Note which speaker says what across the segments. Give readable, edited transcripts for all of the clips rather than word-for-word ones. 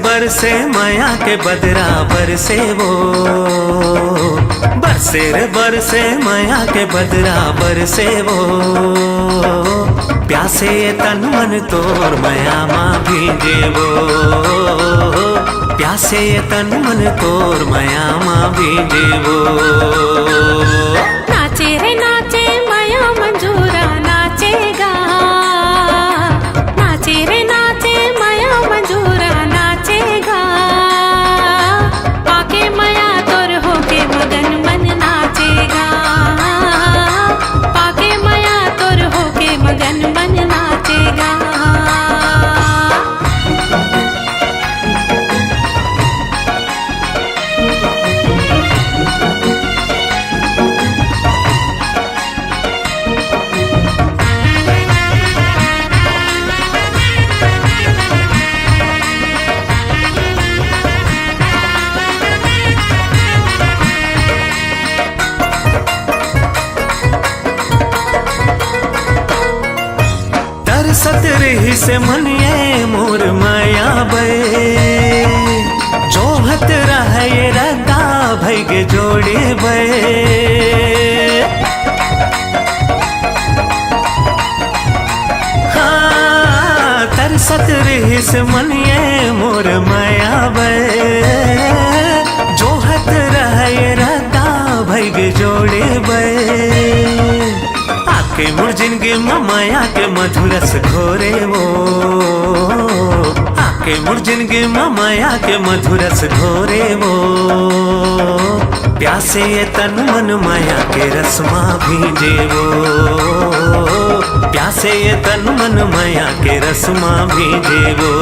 Speaker 1: बरसे माया के बदरा बरसे वो, बरसे माया के बदरा बरसे वो। प्यासे तन मन तोर माया माँ भीजे वो, प्यासे तन मन तोर माया माँ भीजे वो।
Speaker 2: नाचे रे नाचे माया मंजूरा नाचेगा, नाचे रे नाचे माया मंजूरा नाचेगा। पाके माया तोर होके मगन मन नाचेगा, पाके माया तोर होके मगन मन नाचेगा।
Speaker 1: तरसत रही से मनिए मोर माया बे, जोहत रहे रदा भैगे जोड़े बे। हाँ तरसत रही से मनिए मोर माया बे, जोहत रहे रदा भैगे जोड़े बे। आके मोर जिंदगी में माया के मधुरस घोरे वो, आके मोर जिंदगी में माया के मधुरस घोरे वो। प्यासे ये तन मन माया के रसमा भीजे वो, प्यासे ये तन मन माया के रसमा भीजे वो।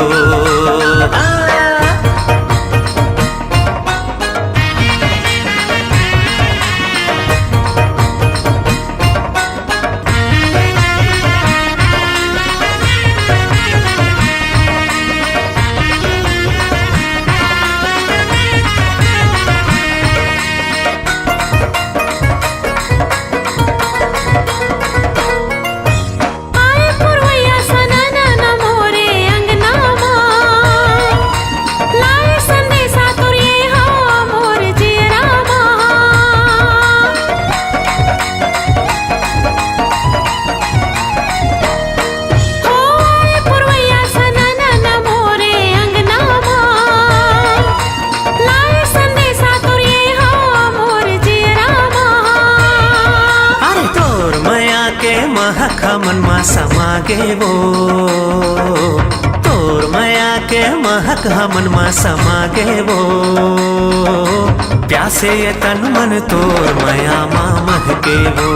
Speaker 1: महक मन मा समागे वो, तोर माया के महक मन मा समागे वो। प्यासे तन मन तोर माया माँ महके वो,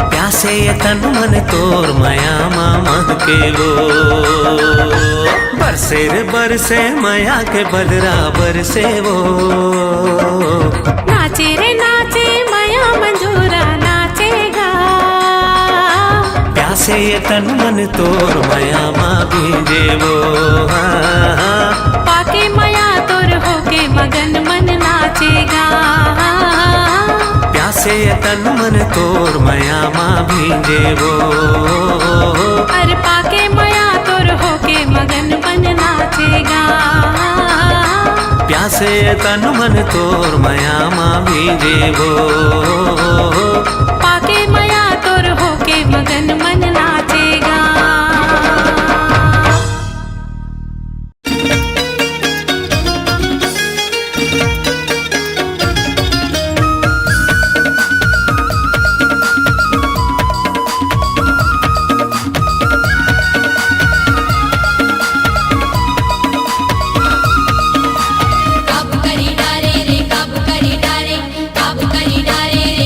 Speaker 1: प्यासे तन मन तोर माया माँ महके वो। बरसे रे बरसे माया के बदरा बरसे वो,
Speaker 2: नाचे रे नाचे माया मंजूरा नाचेगा।
Speaker 1: प्यासे तन मन तोर माया माँ भीजे वो,
Speaker 2: पाके माया तोर होके मगन मन नाचेगा।
Speaker 1: प्यासे तन मन तोर माया माँ भीजे वो,
Speaker 2: अरे पाके माया तोर होके मगन मन नाचेगा।
Speaker 1: प्यासे तन मन तोर माया माँ भीजे वो,
Speaker 2: पाके माया तोर होके मगन मन नाचेगा।
Speaker 3: काबू करी डारे रे, काबू करी डारे, काबू करी डारे रे।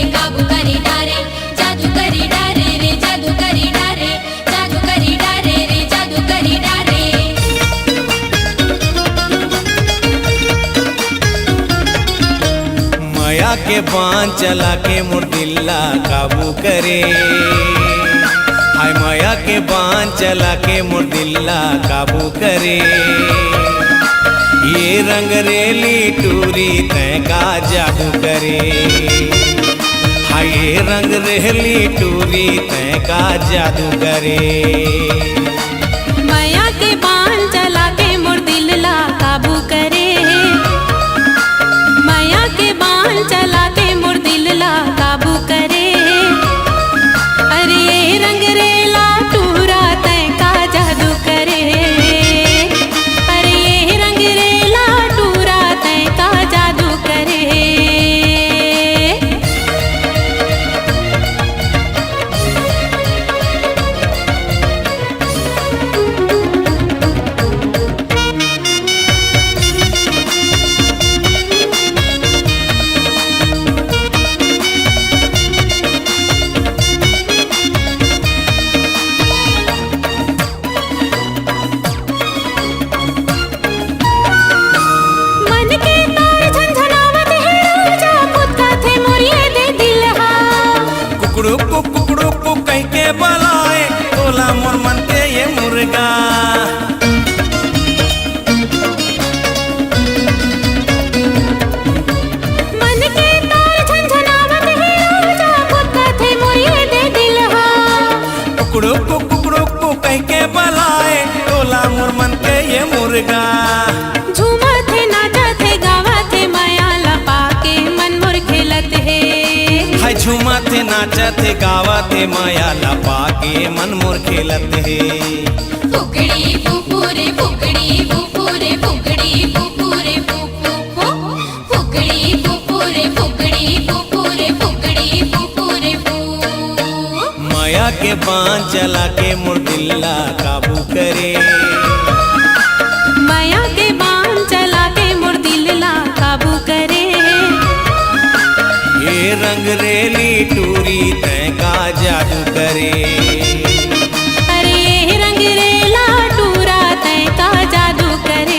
Speaker 3: माया के बांध चला के मोर दिल्ला काबू करे। हाय माया के बांध चला के मोर दिल्ला काबू करे। ये रंग रेली टूरी तय का जादू करे। हाय ये रंग रेली टूरी तय का जादू करे।
Speaker 2: माया के बाण चला के मोर दिलला काबू करे। माया के बाण चला के मोर दिलला काबू करे। अरे ये रंग रेला टूरा तय का जादू करे। अरे ये रंग रेला टूरा तय का जादू करे। मन के तार झंझनावत है राजा पुत्ता थे मोरिए दे दिलहा।
Speaker 3: कुकड़ू को कह के बलाए तोला मोर मन के ये मुर्गा।
Speaker 2: मन के तार झंझनावत है राजा पुत्ता थे मोरिए दे दिलहा।
Speaker 3: कुकड़ू को कह के बलाए तोला मोर मन के ये मुर्गा।
Speaker 2: झूमा थे नाचा थे गावा थे माया लपा के मन मोर खेलत है।
Speaker 3: हाय झूमा थे नाचा थे गावा थे माया लपा के मन मोर खेलत है।
Speaker 2: फुकड़ी फुफुरे फुकड़ी फुफुरे फुकड़ी फुफुरे फुफु फुकड़ी फुफुरे फुकड़ी फुफुरे फुकड़ी फुफुरे फु।
Speaker 3: माया के बांध चला के मोर दिल्ला काबू करे।
Speaker 2: माया के बाण चला के मोर दिलला काबू करे।
Speaker 3: ये रंग रेली टूरी तय का जादू करे।
Speaker 2: अरे ये रंग रेला टूरा तय का जादू करे।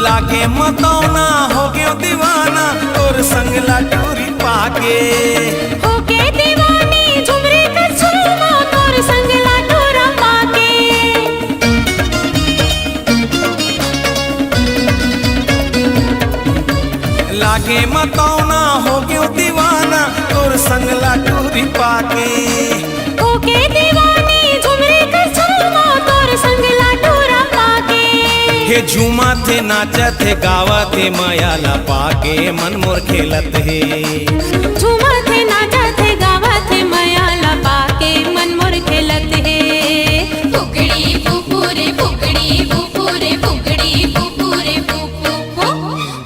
Speaker 3: लागे मतौना हो गयो दीवाना और संग लाटूरी पाके।
Speaker 2: होके दीवानी झुमरे का झूमा तोर संग लाटूरा पाके।
Speaker 3: लागे मतौना हो गयो दीवाना और संग लाटूरी पाके।
Speaker 2: होके दीवानी झुमरे का झूमा तोर संग लाटूरा पाके।
Speaker 3: हे झूमा थे नाचा थे गावा थे माया लपा के मन मोर खेलत है।
Speaker 2: झूमा थे नाचा थे गावा थे माया लपा के मन मोर खेलत है। फुकड़ी फुफुरे फुकड़ी फुफुरे फुकड़ी फुफुरे फुफु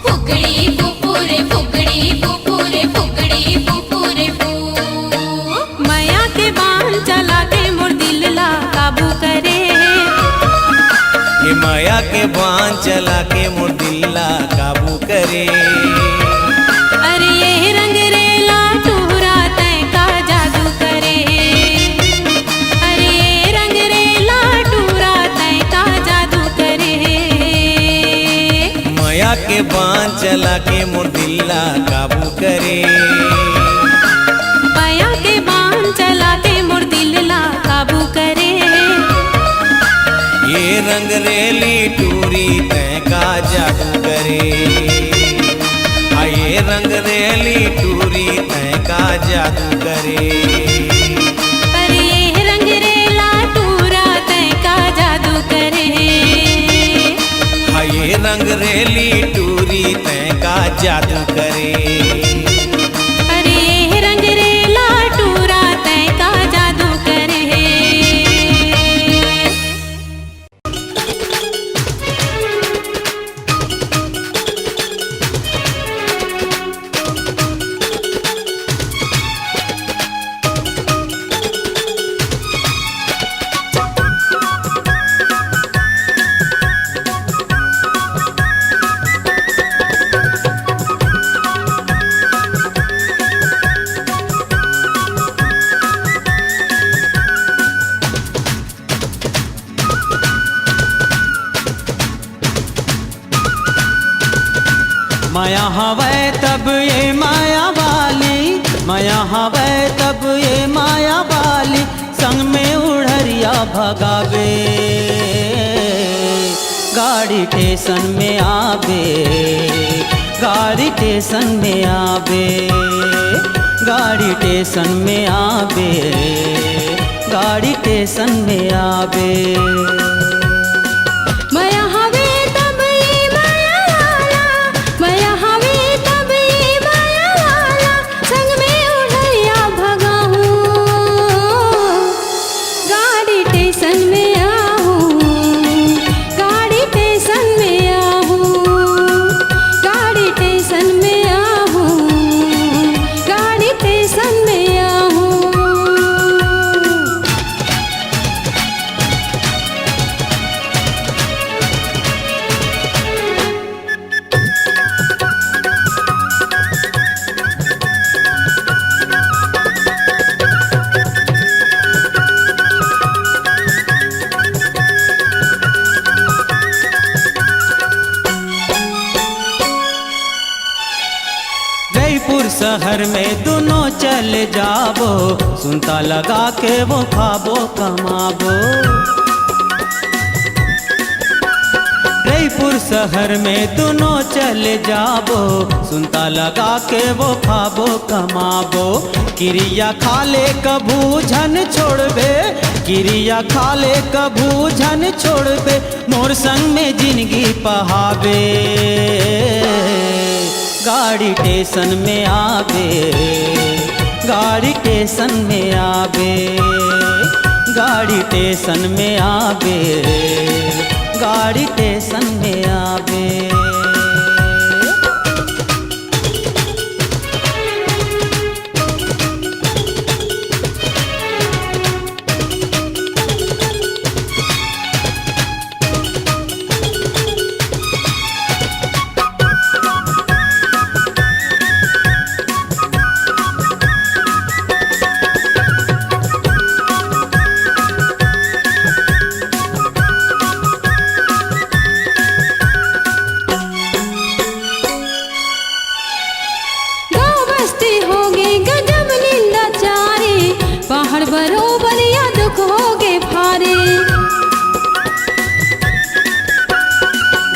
Speaker 2: फुकड़ी फुफुरे फुकड़ी फुफुरे फुकड़ी फुफुरे फु। माया के बाण चला के मोर दिलला काबू करे।
Speaker 3: ये माया के बांध चला के मोर दिल्ला काबू करे।
Speaker 2: अरे ये रंग रेला टूरा तय का जादू करे। अरे ये रंग रेला टूरा तय का जादू करे।
Speaker 3: माया के बांध चला के मोर दिल्ला काबू करे।
Speaker 2: माया के बाण चला के मोर दिलला काबू करे।
Speaker 3: ये रंग रेली टूरी तय का जादू करे। हाँ ये रंग रेली टूरी तय का जादू करे।
Speaker 2: अरे ये रंग रेला टूरा तय का जादू करे।
Speaker 3: हाँ ये रंग रेली टूरी तय का जादू करे।
Speaker 2: अरे ये रंग रेला टूरा तय का जादू करे।
Speaker 4: माया हवै तब ये माया वाली, माया हवै तब ये माया वाली, संग में उड़रिया भगावे। गाड़ी स्टेशन में आवे, गाड़ी स्टेशन में आवे, गाड़ी स्टेशन में आवे, गाड़ी स्टेशन में आवे।
Speaker 2: माया हवे तब ये माया वाला, माया हवे तब ये माया वाला, संग में उड़रिया भगाऊं। गाड़ी स्टेशन में आहूं, गाड़ी स्टेशन में आहूं, गाड़ी स्टेशन में आहूं, गाड़ी स्टेशन में आहूं।
Speaker 4: जयपुर शहर में दोनों चले जाबो, सुनता लगा के वो खाबो कमाबो। जयपुर शहर में दोनों चले जाबो, सुनता लगा के वो खाबो कमाबो। क्रिया खाले कभू झन छोड़बे, क्रिया खाले कभू झन छोड़बे, मोर संग में जिंदगी पहावे। गाड़ी स्टेशन में आवे, गाड़ी स्टेशन में आवे, गाड़ी स्टेशन में आवे, गाड़ी स्टेशन में आवे।
Speaker 2: गाँव बस्ती होगे गजब निंदा चारे, पहाड़ बरोबर या दुख होगे भारे।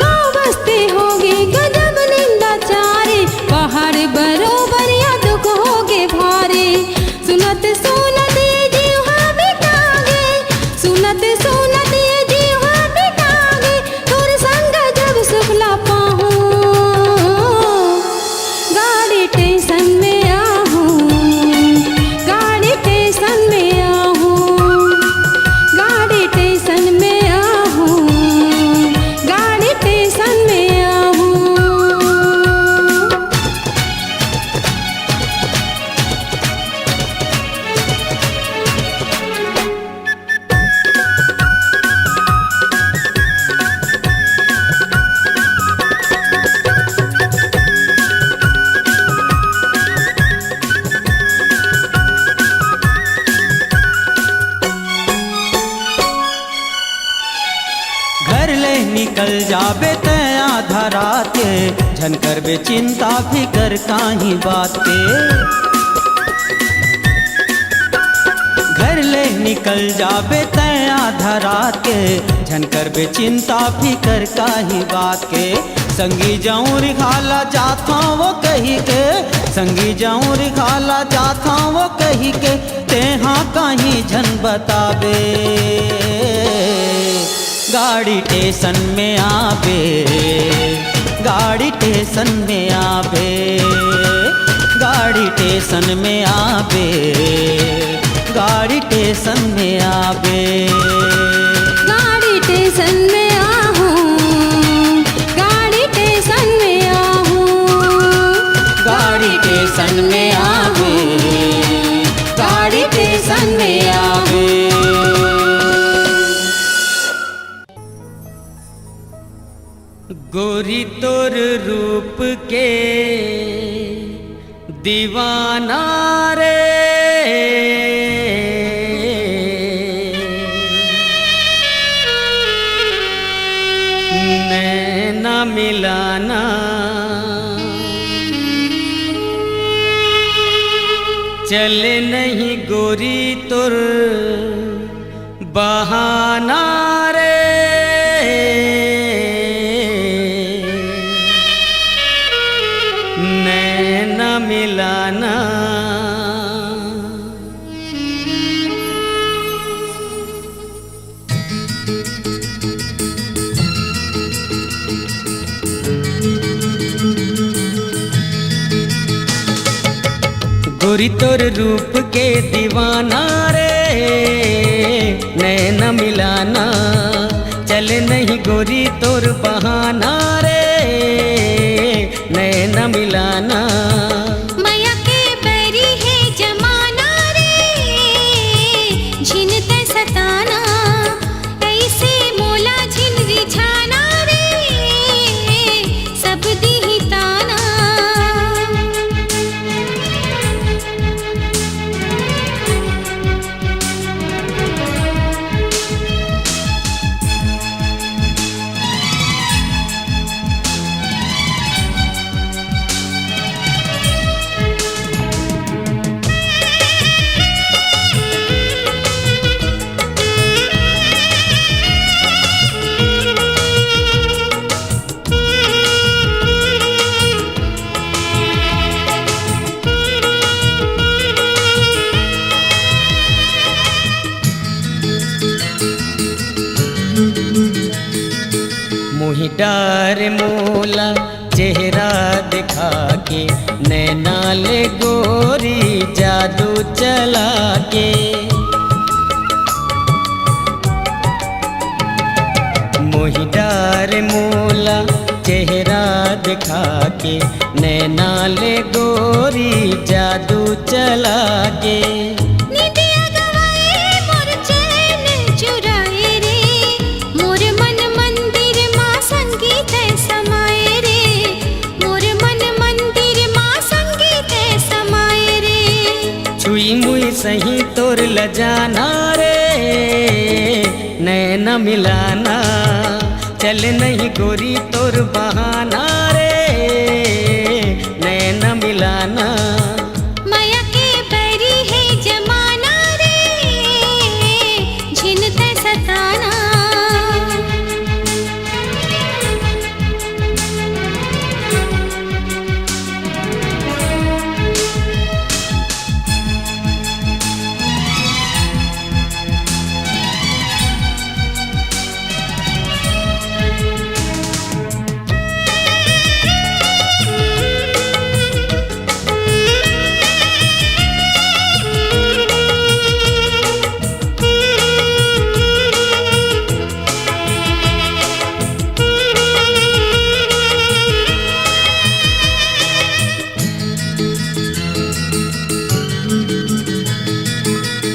Speaker 2: गाँव बस्ती होगे गजब निंदा चारे, पहाड़ बरोबर या दुख होगे भारे। सुनत सुनत ये जीवा बिटागे, सुनत सुनत ये जीवा बिटागे, तोर संग जब सुखला पाहूं। गाड़ी स्टेशन में आहूं, गाड़ी स्टेशन में आहूं, गाड़ी स्टेशन में आहूं, गाड़ी स्टेशन में आहूं।
Speaker 4: घर ले निकल जाबे ते आधा रात के, झन करबे चिंता फिकर काहीं बात के। घर ले निकल जाबे ते आधा रात के, झन करबे चिंता फिकर काहीं बात के। संगी जाऊं रिखाला जाता वो कही के, संगी जाऊं रिखाला जाता वो कही के, तेहा काहीं झन बताबे। गाड़ी स्टेशन में आवे, गाड़ी स्टेशन में आवे, गाड़ी स्टेशन में आवे, गाड़ी स्टेशन में आवे।
Speaker 2: गाड़ी स्टेशन में आहूं, गाड़ी स्टेशन में आहूं,
Speaker 4: गाड़ी स्टेशन में आवे, गाड़ी स्टेशन में आवे। गोरी तोर रूप के दीवाना रे, नैना मिलाना तुर बहाना रे नैन मिलाना। गोरी तोर रूप के दीवाना रे नैन मिलाना। चल नहीं गोरी तोर बहाना रे नैन मिलाना।
Speaker 2: माया के बैरी है जमाना रे झिन ते सताना। ऐसे मोला झिन रिझाना रे सब दी ताना।
Speaker 4: मोहि डार मोला चेहरा दिखा के नैना ले गोरी जादू चला के। मोहि डार मोला चेहरा दिखा के नैना ले गोरी जादू चला के।
Speaker 2: निदिया गवाए मोर चैन चुराए रे मोर मन मंदिर माँ संगीत समाए रे। मोर मन मंदिर माँ संगीत समाए रे।
Speaker 4: छुई मुई सही तोर लजाना रे नैन मिलाना। चल नहीं गोरी तोर बहाना रे नैन मिलाना।
Speaker 2: माया के बैरी है जमाना रे झिन ते सताना।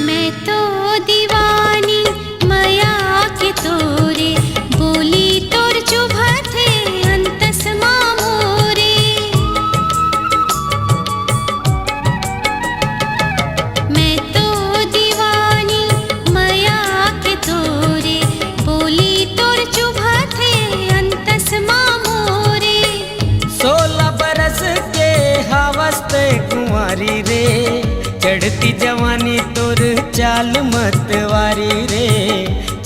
Speaker 2: मैं तो दीवानी माया के तोरे बोली तोर चुभते अंतस मामोरे। मैं तो दीवानी माया के तोरे बोली तोर चुभते अंतस मामोरे।
Speaker 4: 16 बरस के हवस्ते कुंवारी रे चढ़ती जवानी तोर चाल मतवारी रे।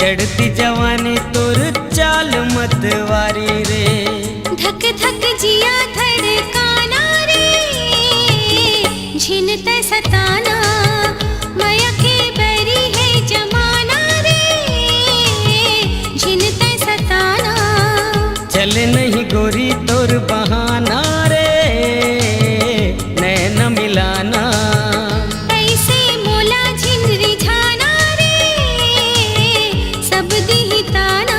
Speaker 4: चढ़ती जवानी तोर चाल मतवारी रे।
Speaker 2: धक धक जिया धड़काना रे झिन ते सताना। माया के बैरी है जमाना रे झिन ते सताना।
Speaker 4: चल नहीं गोरी तोर बहाना रे नैन मिलाना।
Speaker 2: ऐसे मोला झिन रिझाना रे सब दी ताना।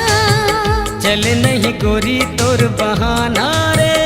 Speaker 4: चल नहीं गोरी तोर बहाना रे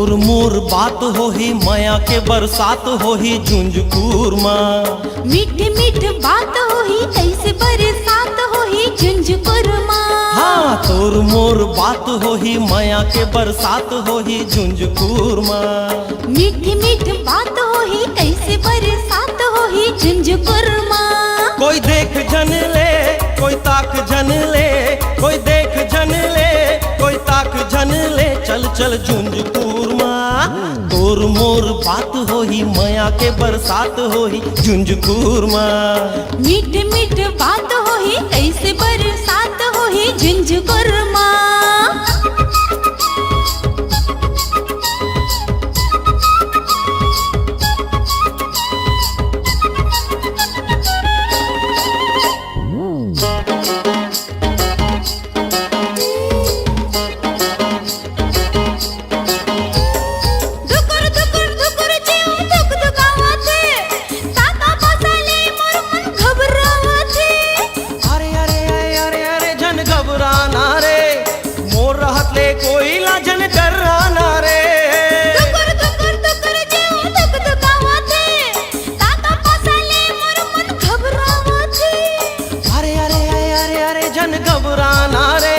Speaker 3: तोर मोर बात होही माया के बरसात होही झुंझुकूर माँ।
Speaker 2: मीठ मीठ बात होही कैसे बरसात होही झुंझुकुर माँ।
Speaker 3: हाँ तोर मोर बात होही माया के बरसात होही झुंझुकूर माँ।
Speaker 2: मीठ मीठ बात होही कैसे बरसात होही झुंझुकुर माँ।
Speaker 3: कोई देख जन ले कोई ताक जन ले, कोई देख जन ले कोई ताक जन ले, चल चल झुंझुकूर माँ। तोर मोर बात होही माया के बरसात होही झुंझुकूर माँ।
Speaker 2: मीठ मीठ बात होही कैसे बरसात होही झुंझुकुर माँ। धुकुर धुकुर धुकुर जीव धुक धुकावते, ताता बसाले मोर मन घबरावते।
Speaker 3: अरे अरे अरे अरे अरे जन घबराना रे, मोर रहत ले कोई ला जन डराना रे।
Speaker 2: धुकुर धुकुर धुकुर जीव धुक धुकावते, ताता बसाले मोर मन घबरावते।
Speaker 3: अरे अरे अरे अरे अरे जन घबराना रे,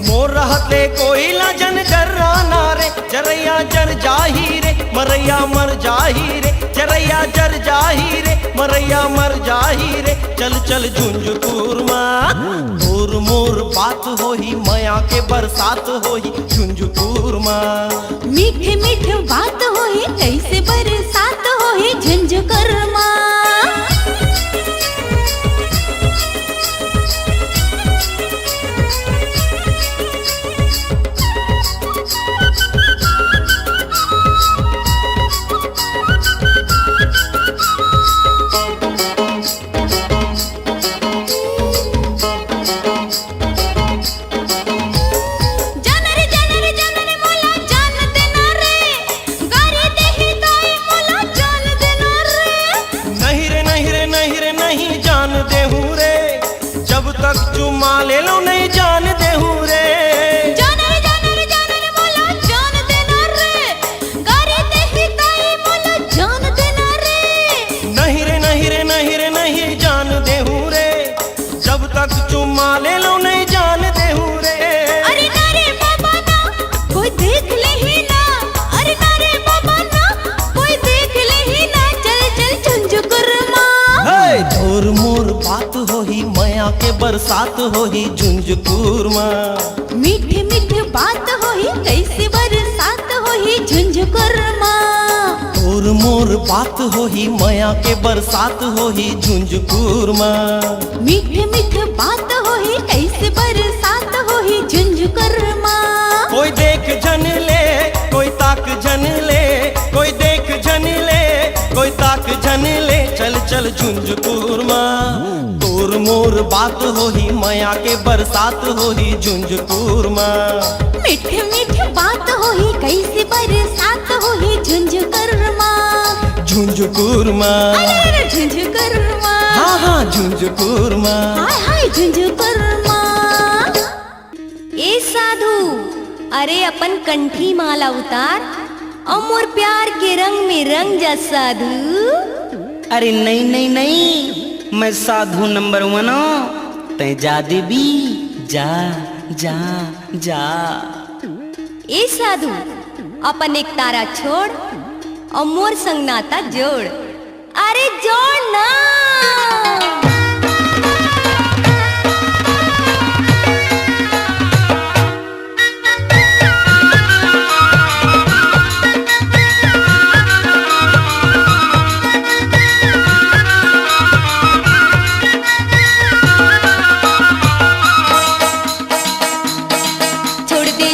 Speaker 3: मोर रहत ले कोई ला जन डराना रे। जरैया जर जाही रे मरैया मर जाही रे, जरैया जर जाही रे मरैया मर जाही रे, चल चल झुंझुकूर माँ। तोर मोर बात होही माया के बरसात होही झुंझुकूर माँ।
Speaker 2: मीठ मीठ बात होही कैसे बरसात होही झुंझुकुर माँ। जानरे जानरे जानरे मोला जान देना रे, गारी देही दाई मोला जान देना रे।
Speaker 3: नहीं रे नहीं रे नहीं रे नहीं जान देहूँ रे, जब तक चुमा ले लो नहीं जान देहूँ रे।
Speaker 2: जानरे जानरे जानरे मोला जान देना रे, गारी देही दाई मोला जान देना रे।
Speaker 3: नहीं रे नहीं रे नहीं रे नहीं जान देहूँ रे, जब तक चुमा ले लो नहीं जान देहूँ रे।
Speaker 2: अरे ना रे बाबा ना, कोई देख ले ही ना। अरे ना रे बाबा ना, कोई देख ले ही ना, चल चल झुंझुकुर माँ।
Speaker 3: हे तोर मोर बात होही माया के बरसात होही झुंझुकूर माँ।
Speaker 2: मीठ मीठ बात होही कैसे बरसात होही झुंझुकुर माँ।
Speaker 3: तोर मोर बात होही माया के बरसात होही झुंझुकूर माँ।
Speaker 2: मीठ मीठ बात होही कैसे बरसात होही झुंझुकुर माँ।
Speaker 3: कोई देख जन ले कोई ताक जन ले, कोई देख जन ले कोई ताक जन ले, चल चल झुंझुकूर माँ। तोर मोर बात होही माया के बरसात होही झुंझुकूर माँ।
Speaker 2: मीठ मीठ बात होही कैसे बरसात होही झुंझुकुर माँ।
Speaker 3: झुंझुकूर माँ।
Speaker 2: अरे झुंझुकुर माँ।
Speaker 3: हाँ हाँ झुंझुकूर माँ।
Speaker 2: हाय हाय झुंझुकुर माँ।
Speaker 5: ए साधु, अरे अपन कंठी माला उतार और मोर प्यार के रंग में रंग जा साधु।
Speaker 6: अरे नहीं नहीं नहीं, मैं साधु नंबर 1 तै जा देवी, जा जा जा।
Speaker 5: ए साधु, अपन एक तारा छोड़ और मोर संग नाता जोड़। अरे जोड़ ना।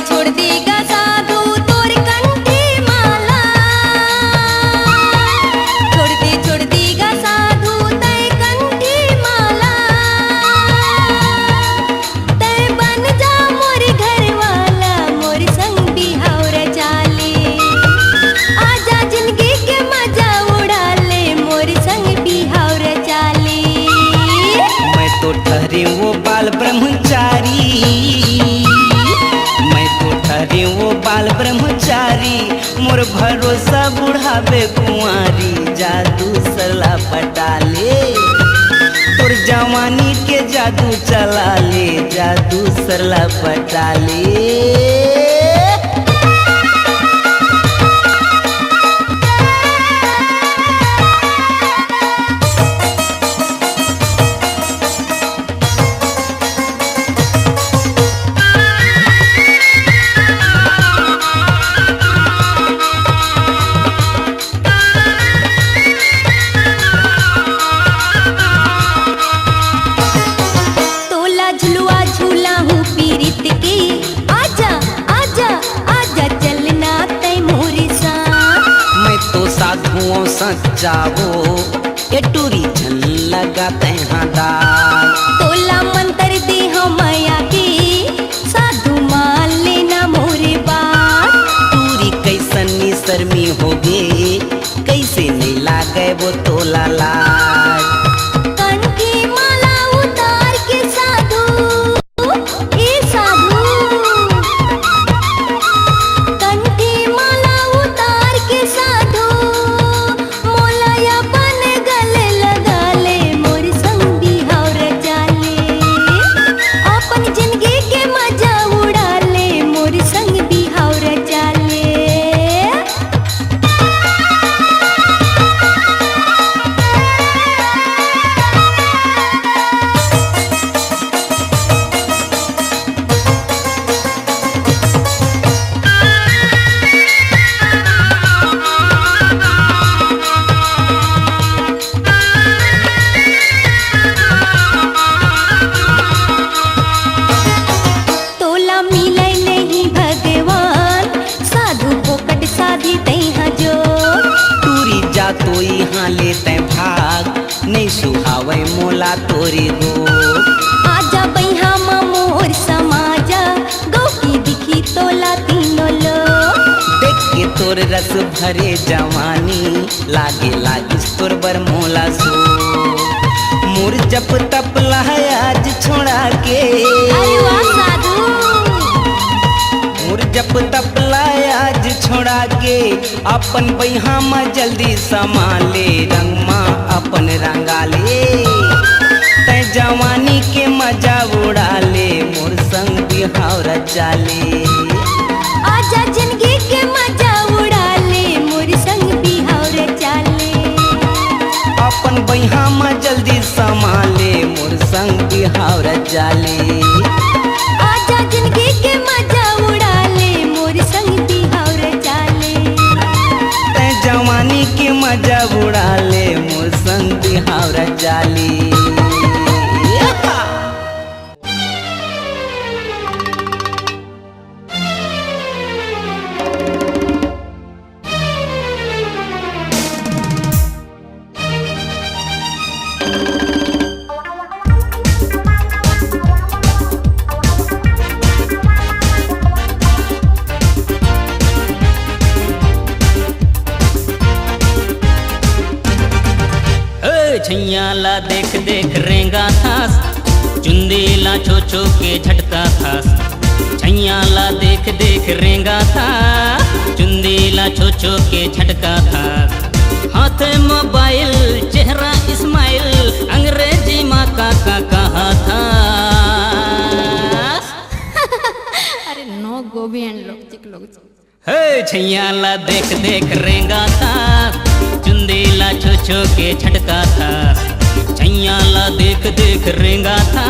Speaker 5: छोड़ देगा साधु तोर कंठी माला, छोड़ देगा साधु तय कंठी
Speaker 6: मोर भरोसा बुढ़ावे कुंवारी जादू सरला पटाले तोर जवानी के जादू चला ले जादू सरला पटाले
Speaker 5: तोला झुलुआ झूला हूँ पीरित की आजा आजा आजा चलना तै मोरे साथ।
Speaker 6: मैं तो साधुओं सच्चावो ये टूरी झन लगाते हाँ दाल
Speaker 5: तोला मंतर दे हम माया के साधु मान लेना मोरे बात।
Speaker 6: टूरी कैसनी शर्मी होगे कैसे नहीं लागे वो तोला लाज
Speaker 5: कान की माला उतार के साधु ए साधु कान की माला उतार के साधु मोलाया बन गले लगा ले मोर संग बिहाव रचाले अपन जिंदगी के मजा उड़ा ले मोर संग बिहाव रचाले। तोला मिले नहीं भगवान साधु पोकट साधी तैहा जो
Speaker 6: टूरी जा तो यहाँ लेते भाग नहीं सुहावे मोला तोरी गो
Speaker 5: आजा बैहा मोर समाजा गौ की दिखी तोला तीनों लोग
Speaker 6: देख के तोर रस भरे जवानी लागे लागिस तोर बर मोला सो मोर जप तप लहाय आज छोड़ा के
Speaker 5: अरे वाह साधु
Speaker 6: मोर जप तप लाय आज छोड़ा के अपन बैहा में जल्दी संभाले रंगमा अपन रंगाले तै जवानी के मजा उड़ा ले मोर संग बिहाव रचाले
Speaker 5: आजा जिंदगी के मजा उड़ा ले मोर संग बिहाव रचाले
Speaker 6: अपन बैहा में जल्दी संभाले मोर संग बिहाव रचाले
Speaker 5: आजा जिंदगी के मजा उड़ा ले मोर संग बिहाव रचाले
Speaker 6: तै जवानी के मजा उड़ा ले मोर संग बिहाव रचाले
Speaker 7: छैया ला देख देख रेंगा थास चुंदेला छो छो के झटका थास छैया ला देख देख रेंगा था चुंदेला छो छो के झटका थास हाथ मोबाइल चेहरा इस्माइल अंग्रेजी माँ का कहा था
Speaker 2: अरे नो गोभी एंड लोग चिक लोग
Speaker 7: हे छैया ला देख देख रेंगा था चुंदेला छो छो के झटका था छैया ला देख देख रेंगा था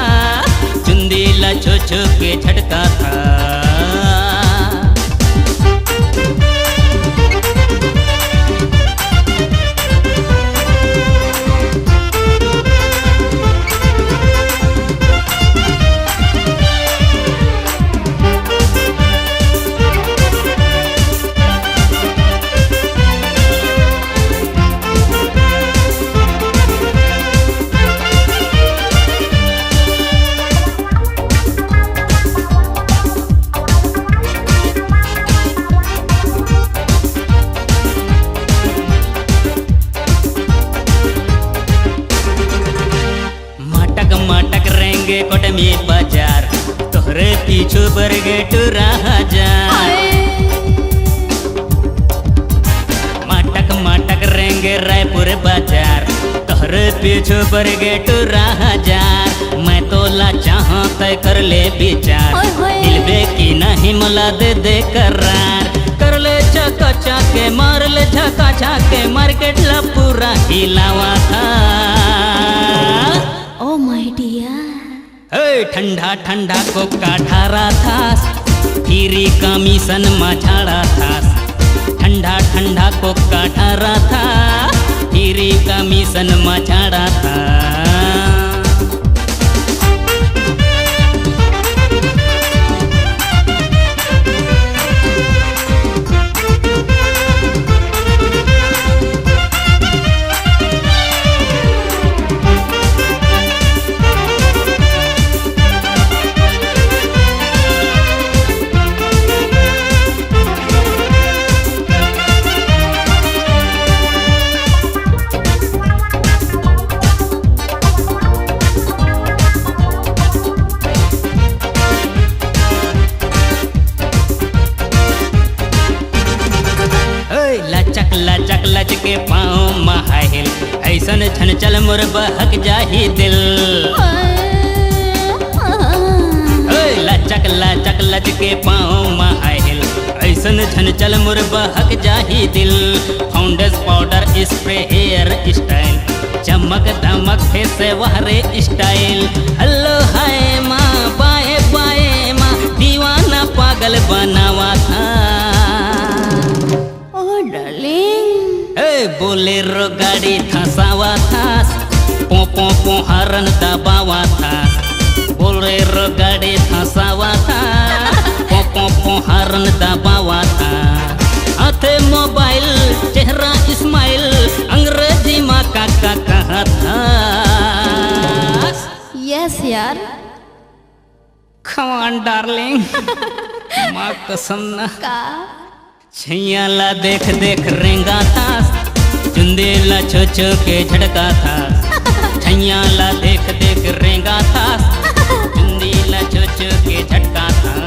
Speaker 7: चुंदेला छो छो के झटका था कोट में बाजार तोहरे पीछू बरगेट रहा जा संगे रायपुर बाजार तोहरे पीछे पर गे टूरा हजार मैं तोला चाहा तय कर ले विचार
Speaker 5: ओए होए।
Speaker 7: हिलबे की नहीं मला दे दे करार कर ले चका चाके मार ले झका झाके मार्केट ला पूरा हिलावा था
Speaker 5: ओ माय डियर
Speaker 7: हे ठंडा ठंडा को काठारा था फिरी कमीशन मछाड़ा था ठंडा ठंडा को काठारा था फिरी कमीशन मछाड़ा था लचक लच के पाँव महाहिल ऐसन छन चल मोर बहक जाही दिल लचक लच के पाँव महाहिल ऐसन छन चल मोर बहक जाही दिल फाउंडेस पाउडर स्प्रे हेयर स्टाइल चमक धमक फेस वहरे स्टाइल हेलो हाय माँ बाए बाए माँ दीवाना पागल बनावा था बोलेरो गाड़ी थसावा था पो पो पो हरन दबावा था बोलेरो गाड़ी थसावा था पो पो पो हरन दबावा था हाथे मोबाइल चेहरा इस्माइल अंग्रेजी माँ का कहा था
Speaker 5: यस यार
Speaker 7: come on डार्लिंग माँ कसम ना
Speaker 5: का
Speaker 7: छैयाला देख देख रेंगा था चुंदेला छो छो के झटका था छैयाला देख देख रेंगा था चुंदेला छो छो के झटका था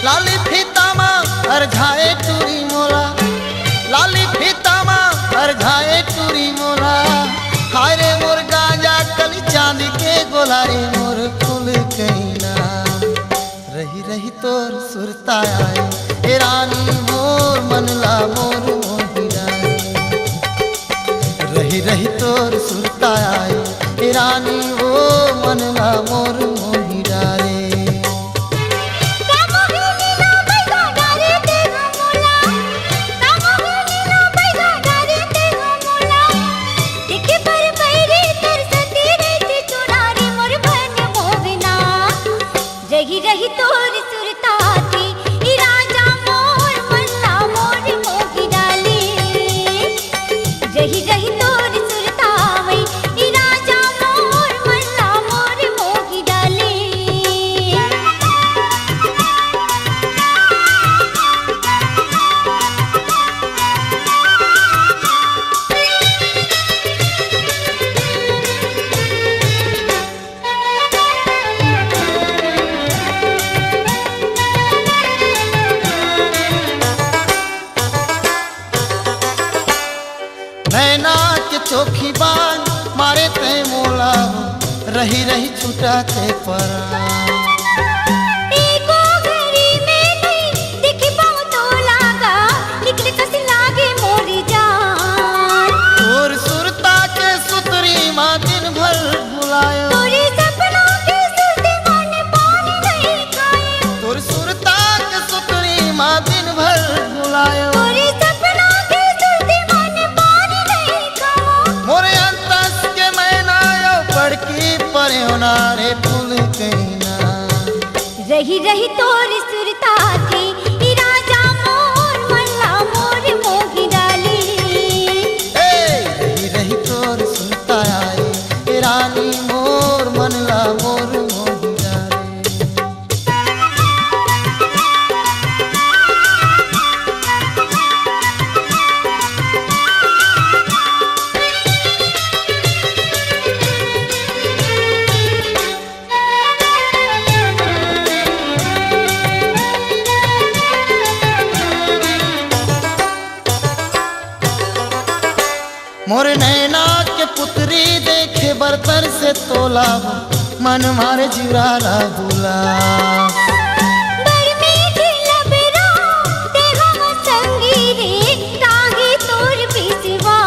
Speaker 3: लाली फीतामा हर झाए टूरी मोला लाली फीतामा हर झाए टूरी मोला हाय रे मोर गांजा कली चांद के गोला रे मोर फूल कहीना रही रही तोर सुरता आए हे रानी मोर मनला मोर मोहिरा रही रही तोर सुरता आए हे रानी वो मनला मोर मोहिरा रे
Speaker 5: रही रही तोर सुरता थी ई राजा मोर मन्ना मोर मोगी डाली रही रही तोर सुरता वही ई राजा मोर मन्ना मोर मोगी डाली
Speaker 3: नैना के चोखी बान मारे ते मोला रही रही छूटा ते परा
Speaker 5: एको घड़ी में नहीं दिखी पाऊं तो लागा निकले कसी लागे मोरी जान
Speaker 3: तोर सुरता के सुतरी माँ दिन भर बुलायो
Speaker 5: तोरी सपनों के सुरते मन पानी नहीं खाए
Speaker 3: तोर सुरता के सुतरी माँ दिन भर बुलायो
Speaker 5: तोरी सपनों के सुरते मन पानी नहीं खाए
Speaker 8: मोर नैना के पुतरी देखे बर्तर से तोला मन मारे जुराला भूला
Speaker 5: बड़ मीठी लबरा तेरा संगी रे ताही तोर बिसवा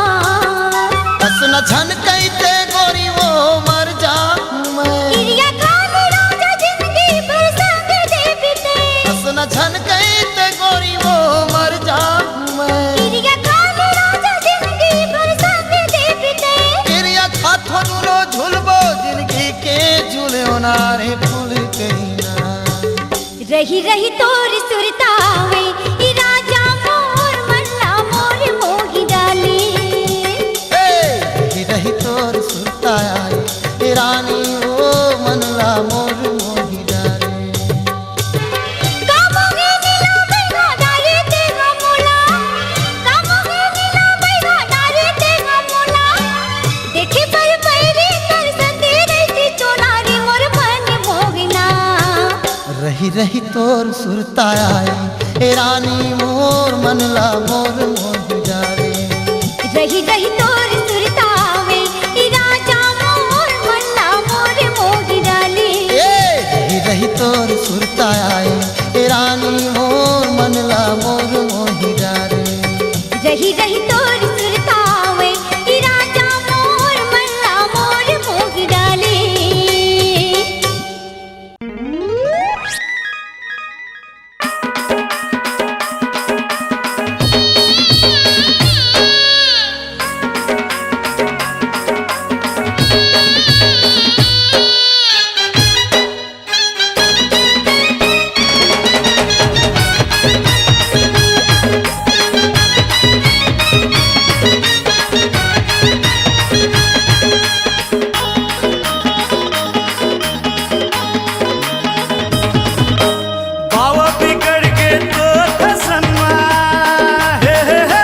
Speaker 8: बस न झन कहते गोरी वो मर जा मैं
Speaker 5: क्रिया खान राजा जिंदगी भर संग दे बिते
Speaker 8: बस न झन कहते गोरी वो मर जा मैं
Speaker 5: क्रिया खान राजा जिंदगी भर संग दे बिते
Speaker 8: क्रिया खाथो दुनो झुलबो जिंदगी के झूले नारे फूल कहीना
Speaker 5: रही रही तोर सुरतावे ई राजा मोर मल्ला मोर मोही डाली
Speaker 8: रही रही तोर सुरता आए ए रानी ओ मनला मोर मोही डाले
Speaker 5: कामोगे नीला बैगा डारे तेगा मोला कामोगे नीला बैगा डारे तेगा मोला देखे पर पैरी कर संदे रहती चोला रे मोर मन मोगना
Speaker 8: रही रही तोर सुरता आए ए रानी मोर मनला मोर मोही डाले
Speaker 5: रही रही तोर सुरतावे ई राजा मोर मल्ला मोर मोही डाली
Speaker 8: रही रही तोर सुरता आए ए रानी मोर मनला मोर मोही डाले
Speaker 5: रही रही तोर सुरतावे ई राजा मोर मल्ला मोर मोही डाली
Speaker 1: बावा बिगड़ के तो धसनमा हे हे हे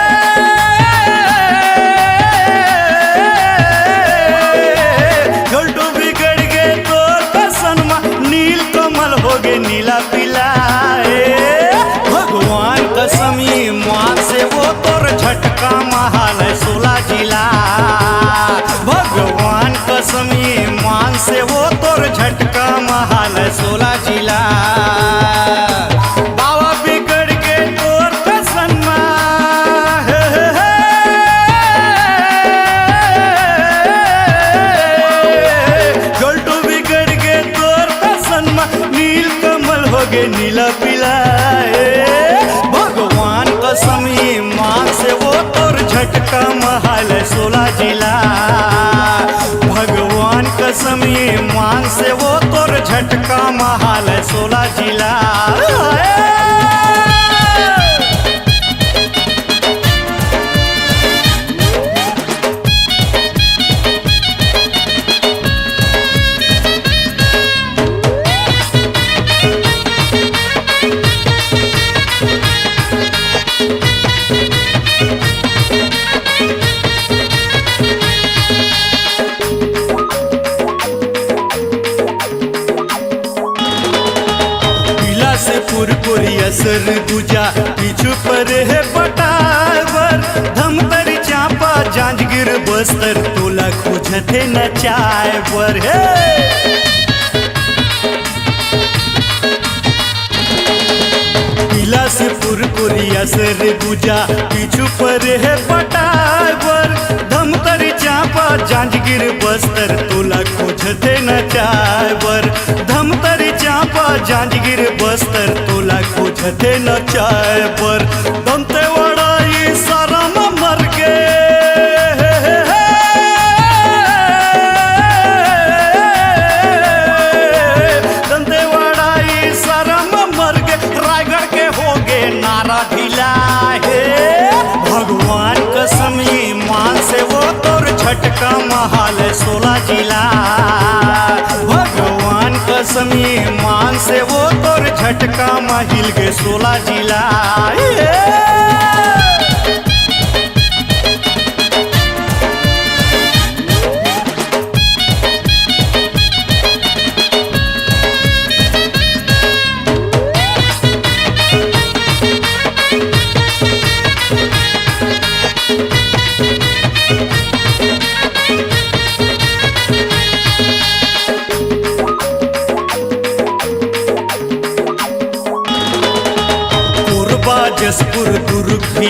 Speaker 1: गल्टू बिगड़ के तो धसनमा नील कमल हो गे नीला पीला भगवान कसमी माँ से वो तोर झटका महाल 16 जिला भगवान कसमी मान से वो तोर झटका महाल 16 जिला बाबा बिगड़ के तोर कसनमा हे हे हे गल्टू बिगड़ के तोर कसनमा नील कमल हो गे नीला पीला भगवान कसमी माँ से वो तोर झटका महल 16 जिला भगवान कसमी मान से वो तोर झटका महल 16 जिला पीला से पुरपुरिया सर गुजा पीछू पर है पटावर धमतर चापा जांजगिर बस्तर तोला खोजते न चाय पर है पीला से पुरपुरिया सर गुजा पीछू पर है पटावर धमतर चापा जांजगिर बस्तर तोला खोजते न चाय पर धमतर चापा जांजगिर बस्तर तोला खोजते न चाय पर दंतेवाड़ा ये सारा मर गे दंतेवाड़ा ये सारा मर गे रायगढ़ के हो गे नारा ढीला है भगवान कसमी मान से वो तोर झटका महल 16 जिला भगवान कसमी मान से वो तोर झटका महिल गे 16 जिला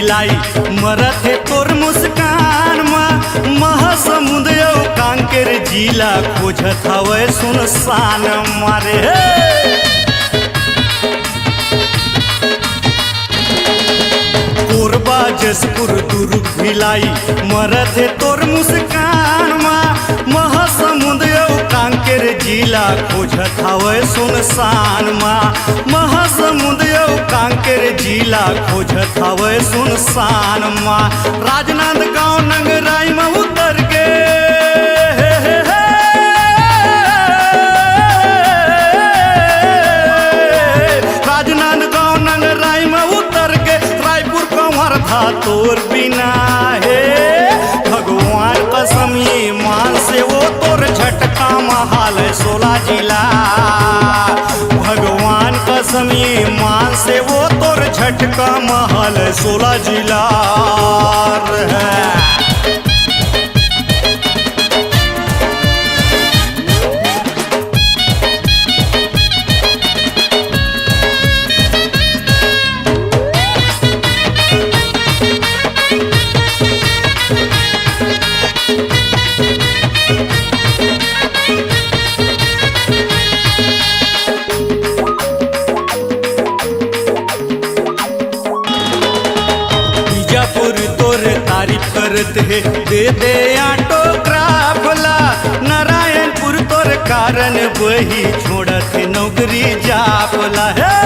Speaker 1: भिलाई मरत है तोर मुस्कान महासमुंद कांकेर जिला खोजत हवे सुनसान मारे कोरबा जसपुर दुर्ग भिलाई मरत है तोर मुस्कान महासमुंद कांकेर जिला खोजत हवे सुनसान महासमुंद कांकेर जिला खोजत हवे सुनसान राजनांदगांव नंगराई में उतर के राजनांदगांव नंगराई में उतर के रायपुर कंवर था तोर बिना है भगवान कसम ये मान से वो तोर झटका महाल 16 जिला भगवान कसम ये मान से वो तोर झटका महल 16 जिला है। करत है दे दे ऑटोग्राफ ला नारायणपुर तोर कारण वही छोड़त है नौकरी जापला है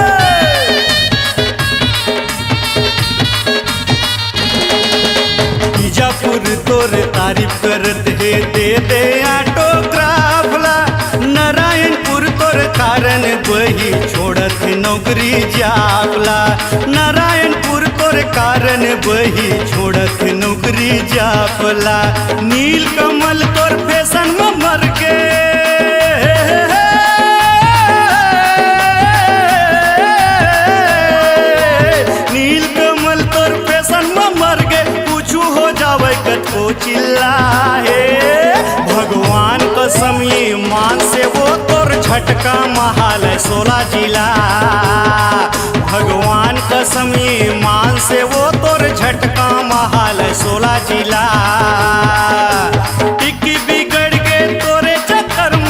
Speaker 1: बीजापुर तोर तारीफ करत है दे दे ऑटोग्राफ ला नारायणपुर तोर कारण वही छोड़त है नौकरी जापला नारायणपुर तोर कारण वही छोड़त नौकरी जापला नील कमल तोर फैशन में मर के नील कमल तोर फैशन में मर के कुछ हो जावे कतो चिल्लाए भगवान कसम ये मान से वो तोर झटका महाल 16 जिला भगवान कसम ये मान से वो तोर झटका महाल 16 जिला टिक्की बिगड़ के तोरे चक्कर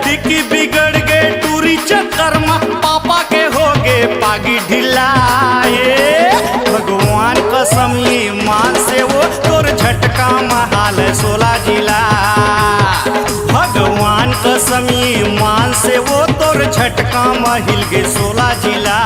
Speaker 1: टिक्की बिगड़ के टूरी चक्कर पापा के हो गे पागी ढिलाए भगवान कसम ये मान से वो तोर झटका महाल 16 जिला भगवान कसम ये मान से वो तोर झटका महिल गे 16 जिला